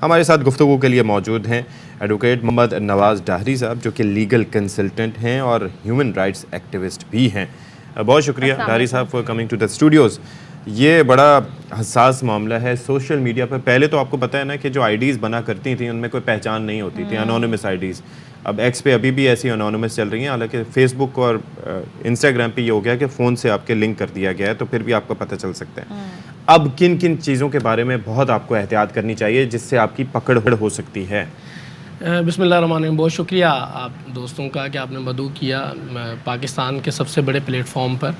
ہمارے ساتھ گفتگو کے لیے موجود ہیں ایڈوکیٹ محمد نواز ڈاہری صاحب، جو کہ لیگل کنسلٹنٹ ہیں اور ہیومن رائٹس ایکٹیوسٹ بھی ہیں. بہت شکریہ ڈاہری صاحب for coming to the studios. یہ بڑا حساس معاملہ ہے سوشل میڈیا پر. پہلے تو آپ کو پتہ ہے نا کہ جو آئی ڈیز بنا کرتی تھیں ان میں کوئی پہچان نہیں ہوتی تھی، انونیمس آئی ڈیز. اب ایکس پہ ابھی بھی ایسی انونیمس چل رہی ہیں، حالانکہ فیس بک اور انسٹاگرام پہ یہ ہو گیا کہ فون سے آپ کے لنک کر دیا گیا ہے تو پھر بھی آپ کو پتہ چل سکتا ہے. اب کن کن چیزوں کے بارے میں بہت آپ کو احتیاط کرنی چاہیے جس سے آپ کی پکڑ ہو سکتی ہے؟ بسم اللہ الرحمن الرحیم. بہت شکریہ آپ دوستوں کا کہ آپ نے مدعو کیا پاکستان کے سب سے بڑے پلیٹ فارم پر.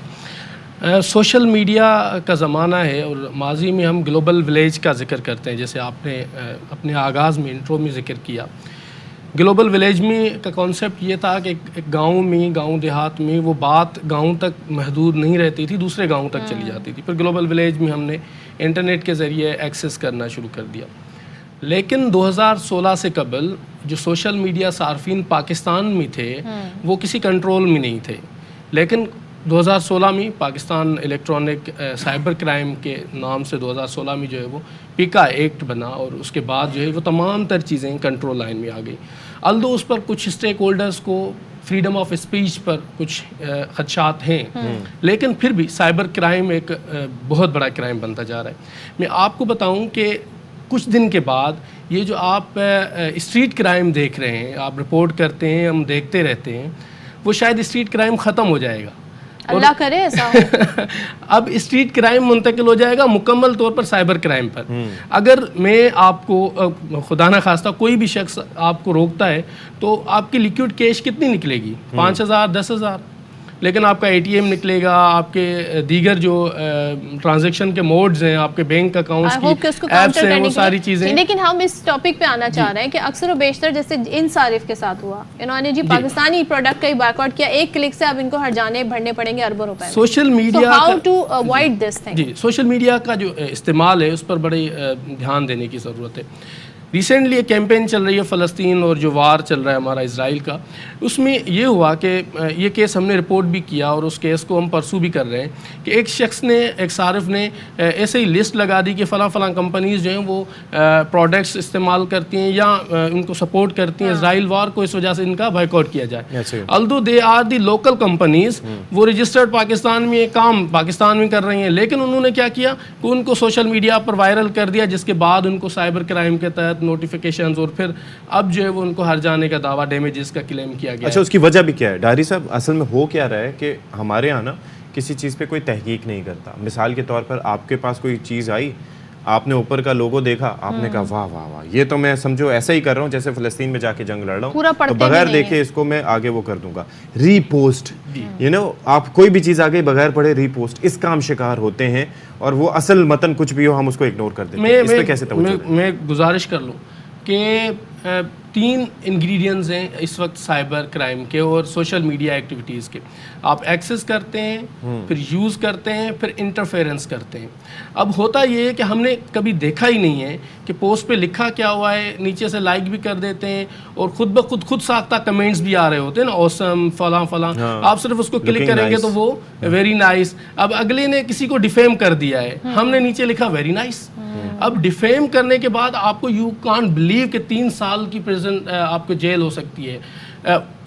سوشل میڈیا کا زمانہ ہے اور ماضی میں ہم گلوبل ولیج کا ذکر کرتے ہیں، جیسے آپ نے اپنے آغاز میں انٹرو میں ذکر کیا. گلوبل ولیج میں کا کانسیپٹ یہ تھا کہ ایک گاؤں دیہات میں وہ بات گاؤں تک محدود نہیں رہتی تھی، دوسرے گاؤں تک چلی جاتی تھی. پھر گلوبل ولیج میں ہم نے انٹرنیٹ کے ذریعے ایکسیس کرنا شروع کر دیا. لیکن 2016 سے قبل جو سوشل میڈیا صارفین پاکستان میں تھے وہ کسی کنٹرول میں نہیں تھے. لیکن 2016 میں پاکستان الیکٹرانک سائبر کرائم کے نام سے 2016 میں جو ہے وہ پیکا ایکٹ بنا اور اس کے بعد جو ہے وہ تمام تر چیزیں کنٹرول لائن میں آ گئی. الدو اس پر کچھ اسٹیک ہولڈرز کو فریڈم آف اسپیچ پر کچھ خدشات ہیں، لیکن پھر بھی سائبر کرائم ایک بہت بڑا کرائم بنتا جا رہا ہے. میں آپ کو بتاؤں کہ کچھ دن کے بعد یہ جو آپ اسٹریٹ کرائم دیکھ رہے ہیں، آپ رپورٹ کرتے ہیں، ہم دیکھتے رہتے ہیں، وہ شاید اسٹریٹ کرائم ختم ہو جائے گا. اللہ کرے ایسا ہو. اب اسٹریٹ کرائم منتقل ہو جائے گا مکمل طور پر سائبر کرائم پر. اگر میں آپ کو خدا نہ خواستہ کوئی بھی شخص آپ کو روکتا ہے تو آپ کی لیکوڈ کیش کتنی نکلے گی؟ 5,000 10,000. لیکن آپ کا اے ٹی ایم نکلے گا، آپ کے دیگر جو ٹرانزیکشن کے موڈز ہیں، آپ کے بینک اکاؤنٹس کی ایپس ہیں، وہ ساری چیزیں. لیکن ہم اس ٹاپک پہ آنا چاہ رہے ہیں کہ اکثر و بیشتر جیسے ان صارف کے ساتھ ہوا، انہوں نے پاکستانی پروڈکٹ کا ہی بائیک آؤٹ کیا، ایک کلک سے اب ان کو ہر جانے بھرنے پڑیں گے اربوں روپے. Social media how to avoid this thing. جی، سوشل میڈیا کا جو استعمال ہے اس پر بڑے دھیان دینے کی ضرورت ہے. ریسنٹلی ایک کیمپین چل رہی ہے فلسطین اور جو وار چل رہا ہے ہمارا اسرائیل کا، اس میں یہ ہوا کہ یہ کیس ہم نے رپورٹ بھی کیا اور اس کیس کو ہم پرسو بھی کر رہے ہیں کہ ایک شخص نے، ایک صارف نے ایسے ہی لسٹ لگا دی کہ فلاں فلاں کمپنیز جو ہیں وہ پروڈکٹس استعمال کرتی ہیں یا ان کو سپورٹ کرتی ہیں اسرائیل وار کو، اس وجہ سے ان کا بائیک آؤٹ کیا جائے. Although they are the local companies, وہ رجسٹرڈ پاکستان میں ایک کام پاکستان میں کر رہی ہیں، لیکن انہوں نے کیا کیا کہ ان کو سوشل میڈیا پر وائرل کر دیا، جس کے بعد ان کو سائبر کرائم کے تحت نوٹیفیکیشنز اور پھر اب جو ہے وہ ان کو ہر جانے کا دعویٰ ڈیمیجز کا کلیم کیا گیا. اچھا، اس کی وجہ بھی کیا ہے ڈاہری صاحب؟ اصل میں ہو کیا رہا ہے کہ ہمارے یہاں نا کسی چیز پہ کوئی تحقیق نہیں کرتا. مثال کے طور پر آپ کے پاس کوئی چیز آئی، آپ نے اوپر کا لوگو دیکھا، آپ نے کہا واہ واہ واہ، یہ تو میں سمجھو ایسا ہی کر رہا ہوں جیسے فلسطین میں جا کے جنگ لڑ رہا ہوں، تو بغیر دیکھے اس کو میں آگے وہ کر دوں گا. ری پوسٹ، آپ کوئی بھی چیز آگے بغیر پڑھے ری پوسٹ، اس کام شکار ہوتے ہیں اور وہ اصل متن کچھ بھی ہو ہم اس کو اگنور کر دیتے ہیں. اس پہ کیسے توجہ دیں؟ میں گزارش کر لوں کہ 3 انگریڈینٹس ہیں اس وقت سائبر کرائم کے اور سوشل میڈیا ایکٹیویٹیز کے. آپ ایکسس کرتے ہیں، پھر یوز کرتے ہیں، پھر انٹرفیرنس کرتے ہیں. اب ہوتا یہ ہے کہ ہم نے کبھی دیکھا ہی نہیں ہے کہ پوسٹ پہ لکھا کیا ہوا ہے، نیچے سے لائک بھی کر دیتے ہیں اور خود بخود خود ساختہ کمنٹس بھی آ رہے ہوتے ہیں نا، اوسم فلاں فلاں. آپ صرف اس کو کلک کریں گے تو وہ ویری نائس. اب اگلے نے کسی کو ڈیفیم کر دیا ہے، ہم نے نیچے لکھا ویری نائس. اب ڈیفیم کرنے کے بعد آپ کو یو کانٹ بلیو کہ 3 سال کی پریزن آپ کو جیل ہو سکتی ہے،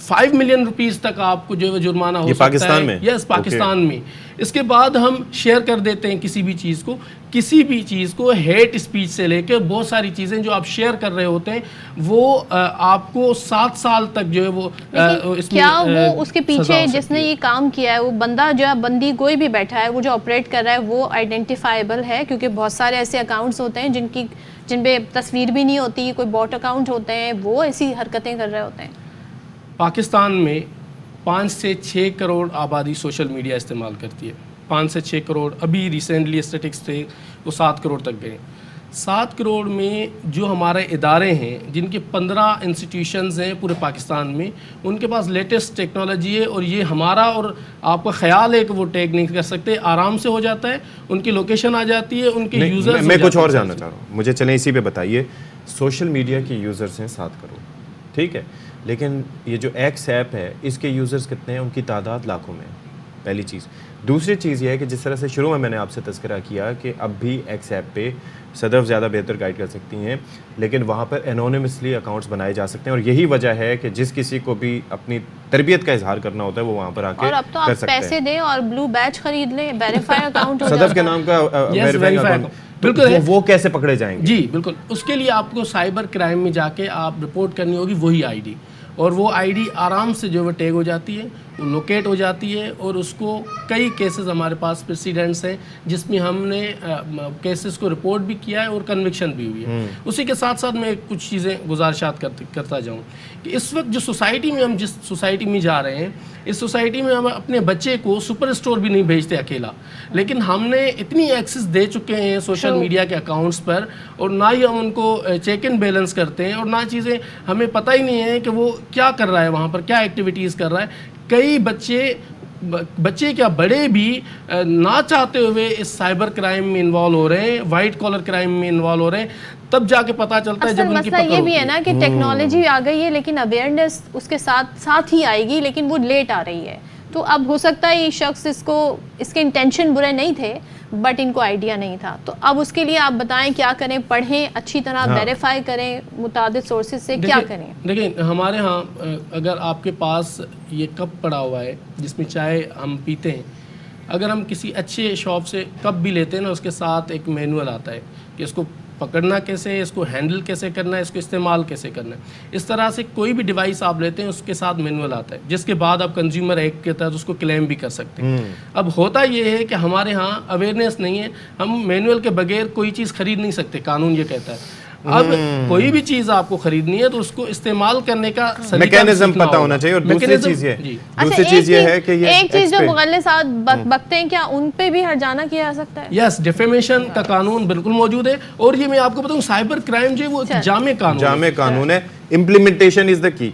5 ملین روپیز تک آپ کو جو ہے جرمانہ ہو سکتا ہے. پاکستان میں؟ یس، پاکستان میں. اس کے بعد ہم شیئر کر دیتے ہیں کسی بھی چیز کو ہیٹ اسپیچ سے لے کے بہت ساری چیزیں جو آپ شیئر کر رہے ہوتے ہیں وہ آپ کو 7 سال تک جو ہے وہ اس میں. کیا وہ اس کے پیچھے جس نے یہ کام کیا ہے وہ بندہ جو ہے، بندی کوئی بھی بیٹھا ہے، وہ جو آپریٹ کر رہا ہے وہ آئیڈینٹیفائیبل ہے؟ کیونکہ بہت سارے ایسے اکاؤنٹس ہوتے ہیں جن پہ تصویر بھی نہیں ہوتی، کوئی بوٹ اکاؤنٹ ہوتے ہیں، وہ ایسی حرکتیں کر رہے ہوتے ہیں. پاکستان میں 5 سے 6 کروڑ آبادی سوشل میڈیا استعمال کرتی ہے. 5 سے 6 کروڑ. ابھی ریسنٹلی اسٹیٹکس تھے وہ 7 کروڑ تک گئے. 7 کروڑ میں جو ہمارے ادارے ہیں جن کے 15 انسٹیٹیوشنز ہیں پورے پاکستان میں، ان کے پاس لیٹسٹ ٹیکنالوجی ہے اور یہ ہمارا اور آپ کا خیال ہے کہ وہ ٹیگ نہیں کر سکتے، آرام سے ہو جاتا ہے. ان کی لوکیشن آ جاتی ہے، ان کے یوزرز. میں کچھ اور جاننا چاہ رہا ہوں، مجھے چلیں اسی پہ بتائیے. سوشل میڈیا کے یوزرز ہیں 7 کروڑ، ٹھیک ہے، لیکن یہ جو ایکس ایپ ہے اس کے یوزرز کتنے ہیں؟ ان کی تعداد لاکھوں میں. پہلی چیز. دوسری چیز یہ ہے کہ جس طرح سے شروع میں نے آپ سے تذکرہ کیا کہ اب بھی ایکس ایپ پہ صدف زیادہ بہتر گائیڈ کر سکتی ہیں, لیکن وہاں پر انونیمسلی اکاؤنٹس بنائے جا سکتے ہیں, اور یہی وجہ ہے کہ جس کسی کو بھی اپنی تربیت کا اظہار کرنا ہوتا ہے وہ وہاں پر آ کے اور اب تو کر آپ سکتے ہیں. پیسے دیں اور بلو بیچ خرید لیں, ویریفائی اکاؤنٹ ہو صدف جاتا کے ہے. نام کا ویریفائی اکاؤنٹ, بالکل وہ کیسے پکڑے جائیں گے؟ جی بالکل, اس کے لیے آپ کو سائبر کرائم میں جا کے آپ رپورٹ کرنی ہوگی وہی آئی ڈی, اور وہ آئی ڈی آرام سے جو وہ ٹیگ ہو جاتی ہے, وہ لوکیٹ ہو جاتی ہے, اور اس کو کئی کیسز ہمارے پاس پریسیڈنٹس ہیں جس میں ہم نے کیسز کو رپورٹ بھی کیا ہے اور کنوکشن بھی ہوئی ہے. اسی کے ساتھ ساتھ میں کچھ چیزیں گزارشات کرتا جاؤں کہ اس وقت جو سوسائٹی میں ہم جس سوسائٹی میں جا رہے ہیں, اس سوسائٹی میں ہم اپنے بچے کو سپر اسٹور بھی نہیں بھیجتے اکیلا, لیکن ہم نے اتنی ایکسس دے چکے ہیں سوشل میڈیا کے اکاؤنٹس پر, اور نہ ہی ہم ان کو چیک ان بیلنس کرتے ہیں, اور نہ چیزیں ہمیں پتہ ہی نہیں ہے کہ وہ کیا کر رہا ہے وہاں پر, کیا ایکٹیویٹیز کر رہا ہے. کئی بچے کیا بڑے بھی نہ چاہتے ہوئے اس سائبر کرائم میں انوالو ہو رہے ہیں, وائٹ کالر کرائم میں انوالو ہو رہے ہیں, تب جا کے پتہ چلتا ہے جب ان کی پکڑ ہوتی ہے. مسئلہ یہ بھی ہے نا کہ ٹیکنالوجی آ گئی ہے, لیکن اویئرنیس اس کے ساتھ ہی آئے گی, لیکن وہ لیٹ آ رہی ہے. تو اب ہو سکتا ہے یہ شخص اس کے انٹینشن برے نہیں تھے, بٹ ان کو آئیڈیا نہیں تھا. تو اب اس کے لیے آپ بتائیں کیا کریں, پڑھیں اچھی طرح, ویریفائی کریں متعدد سورسز سے, کیا کریں؟ دیکھیں ہمارے ہاں اگر آپ کے پاس یہ کپ پڑا ہوا ہے جس میں چائے ہم پیتے ہیں, اگر ہم کسی اچھے شاپ سے کپ بھی لیتے ہیں نا, اس کے ساتھ ایک مینول آتا ہے کہ اس کو پکڑنا کیسے ہے, اس کو ہینڈل کیسے کرنا ہے, اس کو استعمال کیسے کرنا ہے. اس طرح سے کوئی بھی ڈیوائس آپ لیتے ہیں اس کے ساتھ مینول آتا ہے, جس کے بعد آپ کنزیومر ایکٹ کے تحت اس کو کلیم بھی کر سکتے ہیں. اب ہوتا یہ ہے کہ ہمارے ہاں اویئرنیس نہیں ہے, ہم مینول کے بغیر کوئی چیز خرید نہیں سکتے, قانون یہ کہتا ہے. اب کوئی بھی چیز آپ کو خریدنی ہے تو اس کو استعمال کرنے کا میکینزم پتہ ہونا چاہیے. اور دوسری چیز یہ ہے کہ ایک چیز جو مغلسات بکتے ہیں, کیا ان پہ بھی ہرجانہ کیا جا سکتا ہے؟ یس, ڈیفیمیشن کا قانون بالکل موجود ہے, اور یہ میں آپ کو بتاؤں سائبر کرائم جو ہے وہ جامع قانون ہے, امپلیمنٹیشن از دا کی.